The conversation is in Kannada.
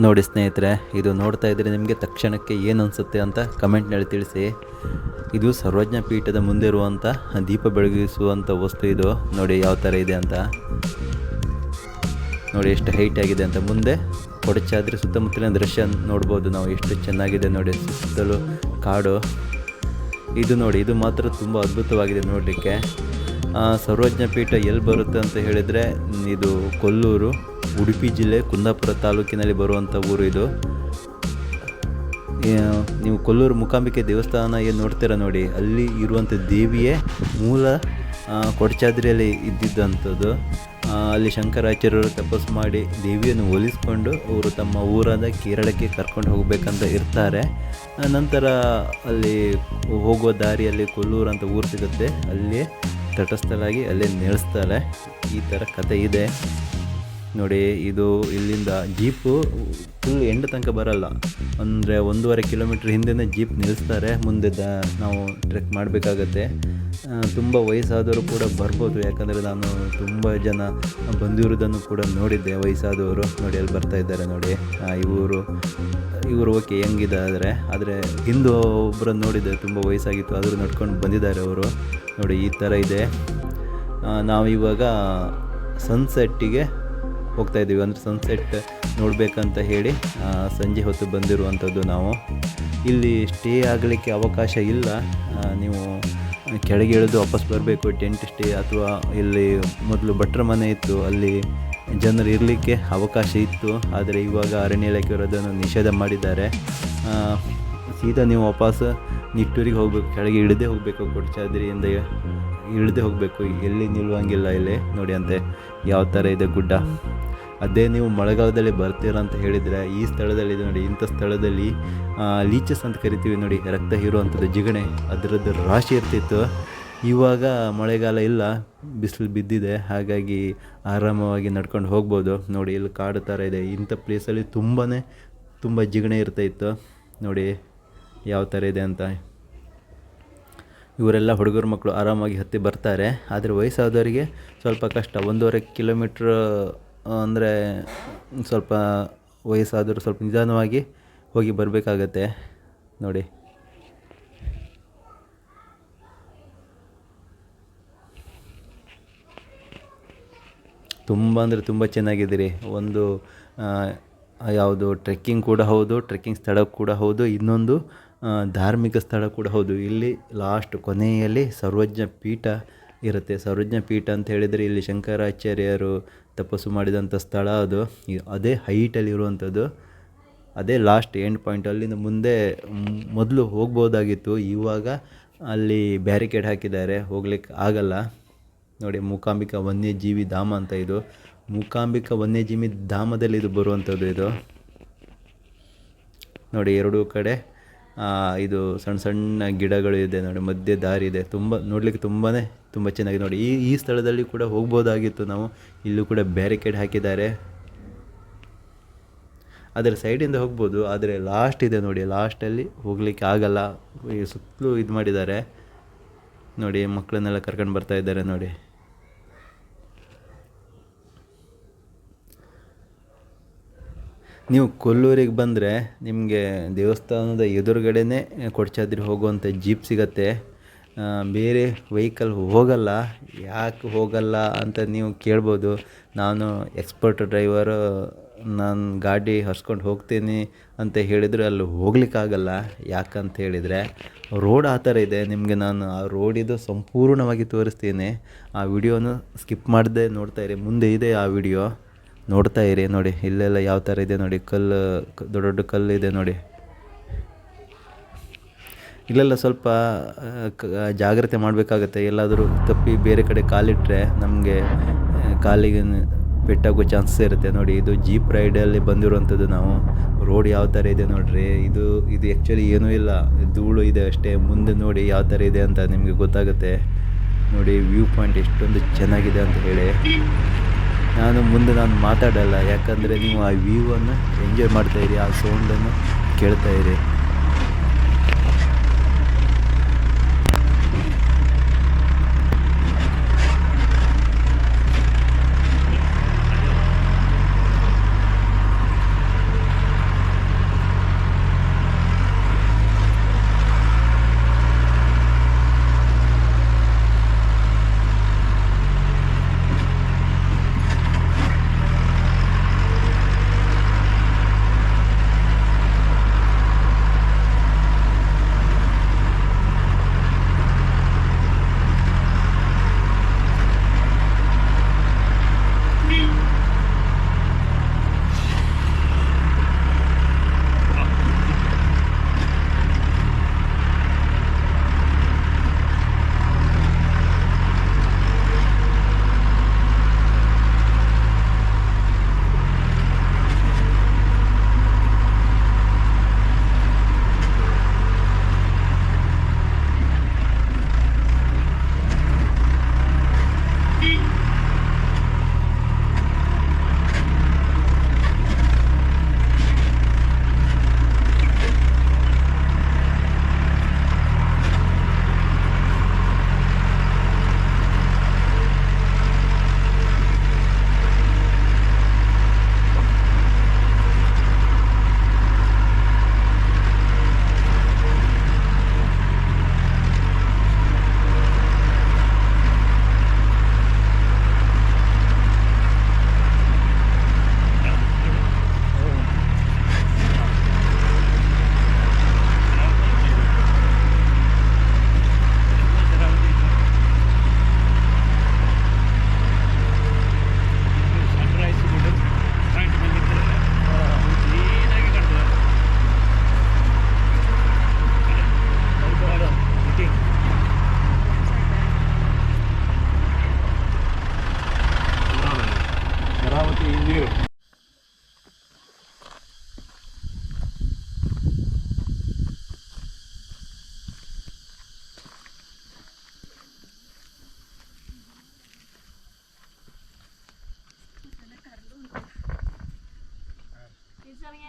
ನೋಡಿ ಸ್ನೇಹಿತರೆ, ಇದು ನೋಡ್ತಾ ಇದ್ದರೆ ನಿಮಗೆ ತಕ್ಷಣಕ್ಕೆ ಏನು ಅನಿಸುತ್ತೆ ಅಂತ ಕಮೆಂಟ್ನಲ್ಲಿ ತಿಳಿಸಿ. ಇದು ಸರ್ವಜ್ಞ ಪೀಠದ ಮುಂದೆ ಇರುವಂಥ ದೀಪ ಬೆಳಗಿಸುವಂಥ ವಸ್ತು. ಇದು ನೋಡಿ ಯಾವ ಥರ ಇದೆ ಅಂತ. ನೋಡಿ ಎಷ್ಟು ಹೈಟ್ ಆಗಿದೆ ಅಂತ. ಮುಂದೆ ಕೊಡಚಾದ್ರಿ ಸುತ್ತಮುತ್ತಲಿನ ದೃಶ್ಯ ನೋಡ್ಬೋದು ನಾವು, ಎಷ್ಟು ಚೆನ್ನಾಗಿದೆ ನೋಡಿ. ಸುತ್ತಲೂ ಕಾಡು. ಇದು ನೋಡಿ, ಇದು ಮಾತ್ರ ತುಂಬ ಅದ್ಭುತವಾಗಿದೆ ನೋಡಲಿಕ್ಕೆ. ಸರ್ವಜ್ಞ ಪೀಠ ಎಲ್ಲಿ ಬರುತ್ತೆ ಅಂತ ಹೇಳಿದರೆ, ಇದು ಕೊಲ್ಲೂರು, ಉಡುಪಿ ಜಿಲ್ಲೆ ಕುಂದಾಪುರ ತಾಲೂಕಿನಲ್ಲಿ ಬರುವಂಥ ಊರು ಇದು. ನೀವು ಕೊಲ್ಲೂರು ಮೂಕಾಂಬಿಕೆ ದೇವಸ್ಥಾನ ಏನು ನೋಡ್ತೀರ ನೋಡಿ, ಅಲ್ಲಿ ಇರುವಂಥ ದೇವಿಯೇ ಮೂಲ ಕೊಡಚಾದ್ರಿಯಲ್ಲಿ ಇದ್ದಿದ್ದಂಥದ್ದು. ಅಲ್ಲಿ ಶಂಕರಾಚಾರ್ಯರು ತಪಸ್ಸು ಮಾಡಿ ದೇವಿಯನ್ನು ಒಲಿಸ್ಕೊಂಡು ಅವರು ತಮ್ಮ ಊರಾದ ಕೇರಳಕ್ಕೆ ಕರ್ಕೊಂಡು ಹೋಗಬೇಕಂತ ಇರ್ತಾರೆ. ನಂತರ ಅಲ್ಲಿ ಹೋಗುವ ದಾರಿಯಲ್ಲಿ ಕೊಲ್ಲೂರು ಅಂತ ಊರು ಸಿಗುತ್ತೆ, ಅಲ್ಲೇ ತಟಸ್ಥಲಾಗಿ ಅಲ್ಲೇ ನೆಲೆಸ್ತಾರೆ. ಈ ಥರ ಕಥೆ ಇದೆ ನೋಡಿ. ಇದು ಇಲ್ಲಿಂದ ಜೀಪು ಫುಲ್ ಎಂಡ್ ತನಕ ಬರಲ್ಲ, ಅಂದರೆ 1.5 ಕಿಲೋಮೀಟ್ರ್ ಹಿಂದೆನೇ ಜೀಪ್ ನಿಲ್ಲಿಸ್ತಾರೆ. ಮುಂದೆ ನಾವು ಟ್ರೆಕ್ ಮಾಡಬೇಕಾಗತ್ತೆ. ತುಂಬ ವಯಸ್ಸಾದವರು ಕೂಡ ಬರ್ಬೋದು, ಯಾಕಂದರೆ ನಾನು ತುಂಬ ಜನ ಬಂದಿರೋದನ್ನು ಕೂಡ ನೋಡಿದ್ದೆ ವಯಸ್ಸಾದವರು. ನೋಡಿ ಅಲ್ಲಿ ಬರ್ತಾ ಇದ್ದಾರೆ ನೋಡಿ. ಇವರು ಓಕೆ ಹೆಂಗಿದ್ದಾರೆ, ಆದರೆ ಹಿಂದೆ ಒಬ್ಬರನ್ನು ನೋಡಿದ್ದೆ, ತುಂಬ ವಯಸ್ಸಾಗಿತ್ತು, ಆದರೂ ನಡ್ಕೊಂಡು ಬಂದಿದ್ದಾರೆ ಅವರು. ನೋಡಿ ಈ ಥರ ಇದೆ. ನಾವಿವಾಗ ಸನ್ಸೆಟ್ಟಿಗೆ ಹೋಗ್ತಾ ಇದ್ದೀವಿ, ಅಂದರೆ ಸನ್ಸೆಟ್ ನೋಡಬೇಕಂತ ಹೇಳಿ ಸಂಜೆ ಹೊತ್ತು ಬಂದಿರುವಂಥದ್ದು ನಾವು. ಇಲ್ಲಿ ಸ್ಟೇ ಆಗಲಿಕ್ಕೆ ಅವಕಾಶ ಇಲ್ಲ. ನೀವು ಕೆಳಗೆ ಇಳಿದು ವಾಪಸ್ ಬರಬೇಕು, ಟೆಂಟ್ ಸ್ಟೇ. ಅಥವಾ ಇಲ್ಲಿ ಮೊದಲು ಭಟ್ರ ಮನೆ ಇತ್ತು, ಅಲ್ಲಿ ಜನರು ಇರಲಿಕ್ಕೆ ಅವಕಾಶ ಇತ್ತು. ಆದರೆ ಇವಾಗ ಅರಣ್ಯ ಇಲಾಖೆಯವರು ಅದನ್ನು ನಿಷೇಧ ಮಾಡಿದ್ದಾರೆ. ಸೀದಾ ನೀವು ವಾಪಸ್ ನಿಟ್ಟೂರಿಗೆ ಹೋಗಬೇಕು, ಕೆಳಗೆ ಇಳಿದೇ ಹೋಗಬೇಕು, ಕೊಡಚಾದ್ರಿಯಿಂದ ಇಳಿದೇ ಹೋಗಬೇಕು, ಎಲ್ಲಿ ನಿಲ್ಲುವಂಗಿಲ್ಲ. ಇಲ್ಲಿ ನೋಡಿ ಅಂತೆ ಯಾವ ಥರ ಇದೆ ಗುಡ್ಡ. ಅದೇ ನೀವು ಮಳೆಗಾಲದಲ್ಲಿ ಬರ್ತೀರ ಅಂತ ಹೇಳಿದರೆ, ಈ ಸ್ಥಳದಲ್ಲಿ ನೋಡಿ, ಇಂಥ ಸ್ಥಳದಲ್ಲಿ ಲೀಚಸ್ ಅಂತ ಕರಿತೀವಿ ನೋಡಿ, ರಕ್ತ ಹೀರುವಂಥದ್ದು ಜಿಗಣೆ, ಅದರದ್ದು ರಾಶಿ ಇರ್ತಿತ್ತು. ಇವಾಗ ಮಳೆಗಾಲ ಇಲ್ಲ, ಬಿಸಿಲು ಬಿದ್ದಿದೆ, ಹಾಗಾಗಿ ಆರಾಮವಾಗಿ ನಡ್ಕೊಂಡು ಹೋಗ್ಬೋದು. ನೋಡಿ ಇಲ್ಲಿ ಕಾಡು ಥರ ಇದೆ. ಇಂಥ ಪ್ಲೇಸಲ್ಲಿ ತುಂಬ ಜಿಗಣೆ ಇರ್ತಾಯಿತ್ತು ನೋಡಿ ಯಾವ ಥರ ಇದೆ ಅಂತ. ಇವರೆಲ್ಲ ಹುಡುಗರ ಮಕ್ಕಳು ಆರಾಮಾಗಿ ಹತ್ತಿ ಬರ್ತಾರೆ. ಆದರೆ ವಯಸ್ಸಾದವರಿಗೆ ಸ್ವಲ್ಪ ಕಷ್ಟ. 1.5 ಕಿಲೋಮೀಟ್ರ್ ಅಂದರೆ ಸ್ವಲ್ಪ ವಯಸ್ಸಾದರೂ ಸ್ವಲ್ಪ ನಿಧಾನವಾಗಿ ಹೋಗಿ ಬರಬೇಕಾಗತ್ತೆ ನೋಡಿ. ತುಂಬ ಅಂದರೆ ತುಂಬ ಚೆನ್ನಾಗಿದ್ದೀರಿ. ಒಂದು ಯಾವುದು ಟ್ರೆಕ್ಕಿಂಗ್ ಕೂಡ ಹೌದು, ಟ್ರೆಕ್ಕಿಂಗ್ ಸ್ಥಳ ಕೂಡ ಹೌದು, ಇನ್ನೊಂದು ಧಾರ್ಮಿಕ ಸ್ಥಳ ಕೂಡ ಹೌದು. ಇಲ್ಲಿ ಲಾಸ್ಟ್ ಕೊನೆಯಲ್ಲಿ ಸರ್ವಜ್ಞ ಪೀಠ ಇರುತ್ತೆ. ಸರ್ವಜ್ಞ ಪೀಠ ಅಂತ ಹೇಳಿದರೆ ಇಲ್ಲಿ ಶಂಕರಾಚಾರ್ಯರು ತಪಸ್ಸು ಮಾಡಿದಂಥ ಸ್ಥಳ ಅದು. ಅದೇ ಹೈಟಲ್ಲಿ ಇರುವಂಥದ್ದು, ಅದೇ ಲಾಸ್ಟ್ ಎಂಡ್ ಪಾಯಿಂಟ್. ಅಲ್ಲಿಂದ ಮುಂದೆ ಮೊದಲು ಹೋಗ್ಬೋದಾಗಿತ್ತು, ಇವಾಗ ಅಲ್ಲಿ ಬ್ಯಾರಿಕೇಡ್ ಹಾಕಿದ್ದಾರೆ, ಹೋಗ್ಲಿಕ್ಕೆ ಆಗಲ್ಲ ನೋಡಿ. ಮೂಕಾಂಬಿಕಾ ವನ್ಯಜೀವಿ ಧಾಮ ಅಂತ ಇದು. ಮೂಕಾಂಬಿಕಾ ವನ್ಯಜೀವಿ ಧಾಮದಲ್ಲಿ ಇದು ಬರುವಂಥದ್ದು. ಇದು ನೋಡಿ ಎರಡೂ ಕಡೆ ಇದು ಸಣ್ಣ ಸಣ್ಣ ಗಿಡಗಳು ಇದೆ ನೋಡಿ, ಮಧ್ಯೆ ದಾರಿ ಇದೆ. ನೋಡಲಿಕ್ಕೆ ತುಂಬ ಚೆನ್ನಾಗಿದೆ ನೋಡಿ. ಈ ಸ್ಥಳದಲ್ಲಿ ಕೂಡ ಹೋಗ್ಬೋದಾಗಿತ್ತು ನಾವು. ಇಲ್ಲೂ ಕೂಡ ಬ್ಯಾರಿಕೇಡ್ ಹಾಕಿದ್ದಾರೆ, ಅದರ ಸೈಡಿಂದ ಹೋಗ್ಬೋದು. ಆದರೆ ಲಾಸ್ಟ್ ಇದೆ ನೋಡಿ, ಲಾಸ್ಟಲ್ಲಿ ಹೋಗಲಿಕ್ಕೆ ಆಗಲ್ಲ. ಸುತ್ತಲೂ ಇದು ಮಾಡಿದ್ದಾರೆ ನೋಡಿ. ಮಕ್ಕಳನ್ನೆಲ್ಲ ಕರ್ಕೊಂಡು ಬರ್ತಾ ಇದ್ದಾರೆ ನೋಡಿ. ನೀವು ಕೊಲ್ಲೂರಿಗೆ ಬಂದರೆ ನಿಮಗೆ ದೇವಸ್ಥಾನದ ಎದುರುಗಡೆನೇ ಕೊಡಚಾದ್ರಿ ಹೋಗುವಂಥ ಜೀಪ್ ಸಿಗತ್ತೆ. ಬೇರೆ ವೆಹಿಕಲ್ ಹೋಗಲ್ಲ. ಯಾಕೆ ಹೋಗಲ್ಲ ಅಂತ ನೀವು ಕೇಳ್ಬೋದು. ನಾನು ಎಕ್ಸ್ಪರ್ಟ್ ಡ್ರೈವರು, ನಾನು ಗಾಡಿ ಹರ್ಸ್ಕೊಂಡು ಹೋಗ್ತೀನಿ ಅಂತ ಹೇಳಿದರೆ ಅಲ್ಲಿ ಹೋಗ್ಲಿಕ್ಕಾಗಲ್ಲ. ಯಾಕಂತ ಹೇಳಿದರೆ ರೋಡ್ ಆ ಥರ ಇದೆ. ನಿಮಗೆ ನಾನು ಆ ರೋಡಿದು ಸಂಪೂರ್ಣವಾಗಿ ತೋರಿಸ್ತೀನಿ. ಆ ವಿಡಿಯೋನು ಸ್ಕಿಪ್ ಮಾಡದೆ ನೋಡ್ತಾ ಇರಿ. ಮುಂದೆ ಇದೆ ಆ ವಿಡಿಯೋ, ನೋಡ್ತಾ ಇರಿ ನೋಡಿ. ಇಲ್ಲೆಲ್ಲ ಯಾವ ಥರ ಇದೆ ನೋಡಿ, ದೊಡ್ಡ ದೊಡ್ಡ ಕಲ್ಲು ಇದೆ ನೋಡಿ. ಇಲ್ಲೆಲ್ಲ ಸ್ವಲ್ಪ ಜಾಗ್ರತೆ ಮಾಡಬೇಕಾಗತ್ತೆ. ಎಲ್ಲಾದರೂ ತಪ್ಪಿ ಬೇರೆ ಕಡೆ ಕಾಲಿಟ್ಟರೆ ನಮಗೆ ಕಾಲಿಗೆ ಪೆಟ್ಟಾಗೋ ಚಾನ್ಸಸ್ ಇರುತ್ತೆ ನೋಡಿ. ಇದು ಜೀಪ್ ರೈಡಲ್ಲಿ ಬಂದಿರುವಂಥದ್ದು ನಾವು. ರೋಡ್ ಯಾವ ಥರ ಇದೆ ನೋಡಿರಿ. ಇದು ಆ್ಯಕ್ಚುಲಿ ಏನೂ ಇಲ್ಲ, ಧೂಳು ಇದೆ ಅಷ್ಟೇ. ಮುಂದೆ ನೋಡಿ ಯಾವ ಥರ ಇದೆ ಅಂತ ನಿಮಗೆ ಗೊತ್ತಾಗುತ್ತೆ ನೋಡಿ. ವ್ಯೂ ಪಾಯಿಂಟ್ ಎಷ್ಟೊಂದು ಚೆನ್ನಾಗಿದೆ ಅಂತ ಹೇಳಿ ಮುಂದೆ ನಾನು ಮಾತಾಡಲ್ಲ, ಯಾಕಂದರೆ ನೀವು ಆ ವ್ಯೂವನ್ನು ಎಂಜಾಯ್ ಮಾಡ್ತಾಯಿರಿ, ಆ ಸೌಂಡನ್ನು ಕೇಳ್ತಾಯಿರಿ. അവര്